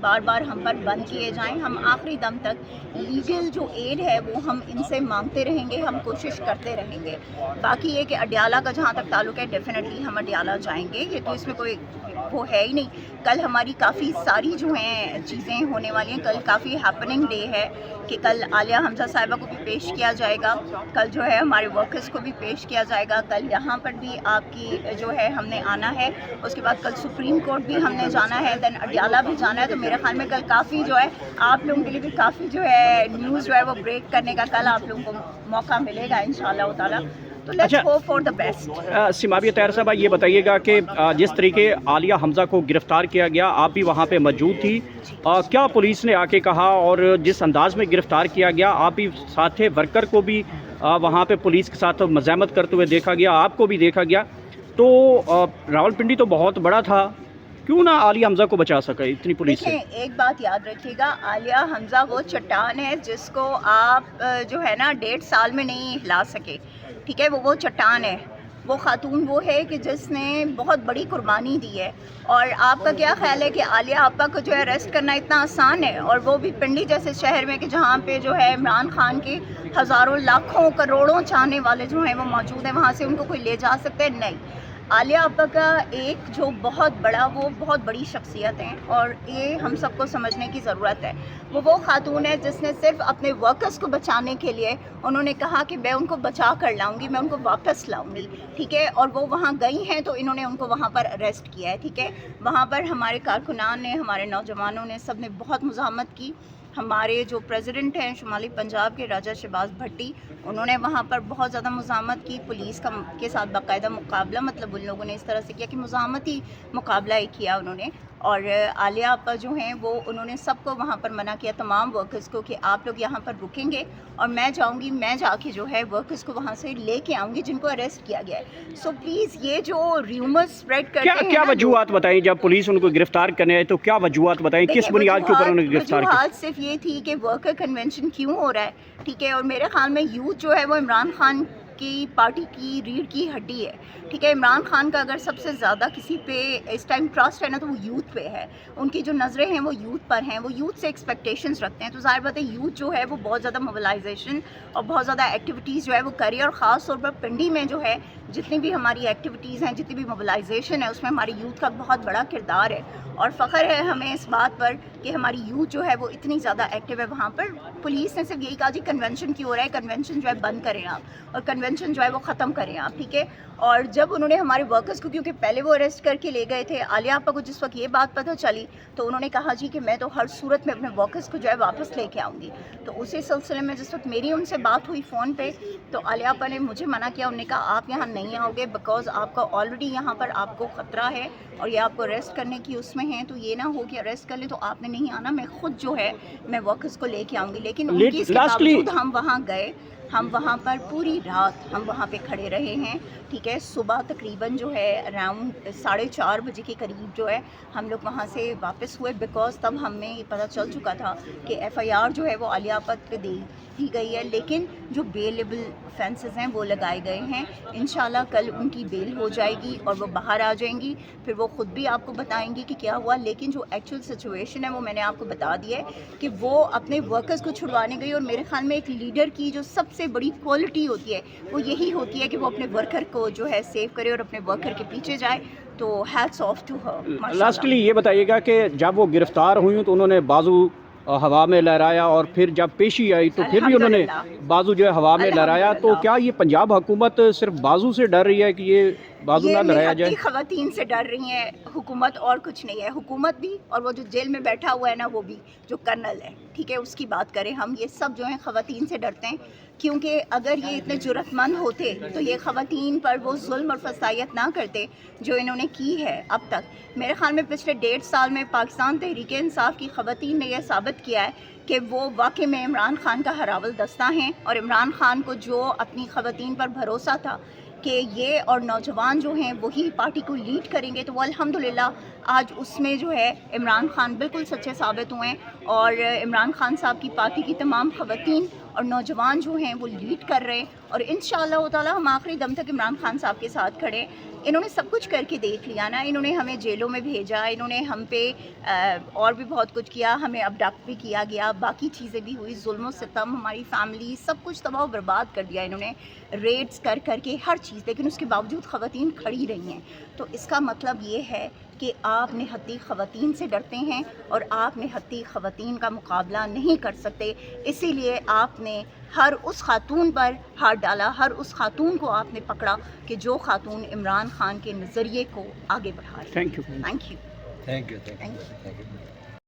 بار بار ہم پر بند کیے جائیں. ہم آخری دم تک لیگل جو ایڈ ہے وہ ہم ان سے مانگتے رہیں گے, ہم کوشش کرتے رہیں گے. باقی یہ کہ اڈیالہ کا جہاں تک تعلق ہے ڈیفینیٹلی ہم اڈیالہ جائیں گے, یہ تو اس میں کوئی وہ ہے ہی نہیں. کل ہماری کافی ساری جو ہیں چیزیں ہونے والی ہیں. کل کافی ہیپننگ ڈے ہے کہ کل عالیہ حمزہ صاحبہ کو بھی پیش کیا جائے گا, کل جو ہے ہمارے ورکرز کو بھی پیش کیا جائے گا. کل یہاں پر بھی آپ کی جو ہے ہم نے آنا ہے, اس کے بعد کل سپریم کورٹ بھی ہم نے جانا ہے, دین اڈیالہ بھی جانا ہے. تو میرے خیال میں کل کافی جو ہے آپ لوگوں کے لیے بھی کافی جو ہے نیوز جو ہے وہ بریک کرنے کا کل آپ لوگوں کو موقع ملے گا انشاءاللہ تعالیٰ. تو let's hope for the best. Samavia Tahir صاحبہ, یہ بتائیے گا کہ جس طریقے عالیہ حمزہ کو گرفتار کیا گیا, آپ بھی وہاں پہ موجود تھی, کیا پولیس نے آ کے کہا, اور جس انداز میں گرفتار کیا گیا, آپ بھی ساتھ تھے, ورکر کو بھی وہاں پہ پولیس کے ساتھ مزاحمت کرتے ہوئے دیکھا گیا, آپ کو بھی دیکھا گیا, تو راولپنڈی تو بہت بڑا تھا, کیوں نہ عالیہ حمزہ کو بچا سکے اتنی پولیس سے؟ دیکھیں ایک بات یاد رکھیے گا, عالیہ حمزہ وہ چٹان ہے جس کو آپ جو ہے نا 1.5 سال میں نہیں ہلا سکے. ٹھیک ہے, وہ چٹان ہے. وہ خاتون وہ ہے کہ جس نے بہت بڑی قربانی دی ہے. اور آپ کا کیا خیال ہے کہ عالیہ آپا کو جو ہے اریسٹ کرنا اتنا آسان ہے, اور وہ بھی پنڈی جیسے شہر میں کہ جہاں پہ جو ہے عمران خان کے ہزاروں لاکھوں کروڑوں چاہنے والے جو ہیں وہ موجود ہیں, وہاں سے ان کو کوئی لے جا سکتا ہے؟ نہیں. عالیہ آپا کا ایک جو بہت بڑی شخصیت ہیں, اور یہ ہم سب کو سمجھنے کی ضرورت ہے. وہ خاتون ہے جس نے صرف اپنے ورکرز کو بچانے کے لیے انہوں نے کہا کہ میں ان کو بچا کر لاؤں گی, میں ان کو واپس لاؤں گی. ٹھیک ہے, اور وہ وہاں گئی ہیں تو انہوں نے ان کو وہاں پر اریسٹ کیا ہے. ٹھیک ہے, وہاں پر ہمارے کارکنان نے, ہمارے نوجوانوں نے, سب نے بہت مزاحمت کی. ہمارے جو پریزیڈنٹ ہیں شمالی پنجاب کے راجہ شہباز بھٹی, انہوں نے وہاں پر بہت زیادہ مزاحمت کی. پولیس کے ساتھ باقاعدہ مقابلہ, مطلب ان لوگوں نے اس طرح سے کیا کہ مزاحمتی مقابلہ ہی کیا انہوں نے. اور عالیہ آپا جو ہیں وہ انہوں نے سب کو وہاں پر منع کیا, تمام ورکرز کو, کہ آپ لوگ یہاں پر رکیں گے اور میں جاؤں گی, میں جا کے جو ہے ورکرز کو وہاں سے لے کے آؤں گی جن کو اریسٹ کیا گیا ہے. سو پلیز یہ جو ریومر اسپریڈ کرتے ہیں, کیا وجوہات بتائیں جب پولیس ان کو گرفتار کرنے آئے, تو کیا وجوہات بتائیں, کس بنیاد کے اوپر انہوں نے گرفتار کیا؟ وجوہات صرف یہ تھی کہ ورکر کنونشن کیوں ہو رہا ہے. ٹھیک ہے, اور میرے خیال میں یوتھ جو ہے وہ عمران خان کی پارٹی کی ریڑھ کی ہڈی ہے. ٹھیک ہے, عمران خان کا اگر سب سے زیادہ کسی پہ اس ٹائم ٹرسٹ ہے نا تو وہ یوتھ پہ ہے. ان کی جو نظریں ہیں وہ یوتھ پر ہیں, وہ یوتھ سے ایکسپیکٹیشنز رکھتے ہیں. تو ظاہر بات ہے یوتھ جو ہے وہ بہت زیادہ موبلائزیشن اور بہت زیادہ ایکٹیویٹیز جو ہے وہ کری, اور خاص طور پر پنڈی میں جو ہے جتنی بھی ہماری ایکٹیویٹیز ہیں, جتنی بھی موبلائزیشن ہے, اس میں ہماری یوتھ کا بہت بڑا کردار ہے. اور فخر ہے ہمیں اس بات پر کہ ہماری یوتھ جو ہے وہ اتنی زیادہ ایکٹیو ہے وہاں پر. پولیس نے صرف یہی کہا جی کنونشن کیوں ہو رہا ہے, کنونشن جو ہے بند کریں آپ, اور کنونشن جو ہے وہ ختم کریں آپ. ٹھیک ہے, اور جب انہوں نے ہمارے ورکرز کو, کیونکہ پہلے وہ اریسٹ کر کے لے گئے تھے, عالیہ آپا کو جس وقت یہ بات پتہ چلی تو انہوں نے کہا جی کہ میں تو ہر صورت میں اپنے ورکرز کو جو ہے واپس لے کے آؤں گی. تو اسی سلسلے میں جس وقت میری ان سے بات ہوئی فون پہ, تو عالیہ آپا نے مجھے منع کیا. انہوں نے کہا آپ یہاں نہیں آؤ گے بیکاز آپ کا آلریڈی یہاں پر آپ کو خطرہ ہے, اور یہ آپ کو اریسٹ کرنے کی اس میں ہیں, تو یہ نہ ہو کہ اریسٹ کر لیں تو آپ نے نہیں آنا, میں خود جو ہے میں ورکرز کو لے کے آؤں گی. لیکن ان کی اس کے باوجود ہم وہاں گئے, ہم وہاں پر پوری رات ہم وہاں پہ کھڑے رہے ہیں. ٹھیک ہے, صبح تقریباً جو ہے اراؤنڈ 4:30 بجے کے قریب جو ہے ہم لوگ وہاں سے واپس ہوئے, بیکاز تب ہمیں یہ پتہ چل چکا تھا کہ FIR جو ہے وہ عالیہ آپا پہ دی گئی ہے, لیکن جو بیلیبل offenses ہیں وہ لگائے گئے ہیں. انشاءاللہ کل ان کی بیل ہو جائے گی اور وہ باہر آ جائیں گی, پھر وہ خود بھی آپ کو بتائیں گی کہ کیا ہوا. لیکن جو ایکچوئل سچویشن ہے وہ میں نے آپ کو بتا دیا ہے کہ وہ اپنے ورکرز کو چھڑوانے گئی. اور میرے خیال میں ایک لیڈر کی جو سب سے بڑی کوالٹی ہوتی ہے وہ یہی ہوتی ہے کہ وہ اپنے ورکر کو جو ہے سیو کرے اور اپنے ورکر کے پیچھے جائے. تو hats off to her. Lastly یہ بتائیے گا کہ جب وہ گرفتار ہوئی تو انہوں نے بازو ہوا میں لہرایا, اور پھر جب پیشی آئی تو پھر بھی انہوں نے بازو جو ہے ہوا میں لہرایا. تو کیا یہ پنجاب حکومت صرف بازو سے ڈر رہی ہے کہ یہ بازو نہ لہرایا جائے؟ یہ خواتین سے ڈر رہی ہیں حکومت, اور کچھ نہیں ہے. حکومت بھی, اور وہ جو جیل میں بیٹھا ہوا ہے نا وہ بھی, جو کرنل ہے, ٹھیک ہے, اس کی بات کریں ہم. یہ سب جو ہیں خواتین سے ڈرتے ہیں, کیونکہ اگر یہ اتنے جرأت مند ہوتے تو یہ خواتین پر وہ ظلم اور فسائیت نہ کرتے جو انہوں نے کی ہے اب تک. میرے خیال میں پچھلے 1.5 سال میں پاکستان تحریک انصاف کی خواتین نے یہ ثابت کیا ہے کہ وہ واقعی میں عمران خان کا ہراول دستہ ہیں, اور عمران خان کو جو اپنی خواتین پر بھروسہ تھا کہ یہ اور نوجوان جو ہیں وہی پارٹی کو لیڈ کریں گے, تو وہ الحمدللہ آج اس میں جو ہے عمران خان بالکل سچے ثابت ہوئے ہیں. اور عمران خان صاحب کی پارٹی کی تمام خواتین اور نوجوان جو ہیں وہ لیڈ کر رہے ہیں, اور انشاءاللہ تعالی ہم آخری دم تک عمران خان صاحب کے ساتھ کھڑے ہیں. انہوں نے سب کچھ کر کے دیکھ لیا نا, انہوں نے ہمیں جیلوں میں بھیجا, انہوں نے ہم پہ اور بھی بہت کچھ کیا, ہمیں ابڈکٹ بھی کیا گیا, باقی چیزیں بھی ہوئی, ظلم و ستم, ہماری فیملی سب کچھ تباہ و برباد کر دیا انہوں نے, ریڈز کر کے ہر چیز, لیکن اس کے باوجود خواتین کھڑی رہی ہیں. تو اس کا مطلب یہ ہے کہ آپ نہتی خواتین سے ڈرتے ہیں اور آپ نہتی خواتین کا مقابلہ نہیں کر سکتے. اسی لیے آپ نے ہر اس خاتون پر ہاتھ ڈالا, ہر اس خاتون کو آپ نے پکڑا کہ جو خاتون عمران خان کے نظریے کو آگے بڑھا رہی ہے. Thank you. Thank you. Thank you.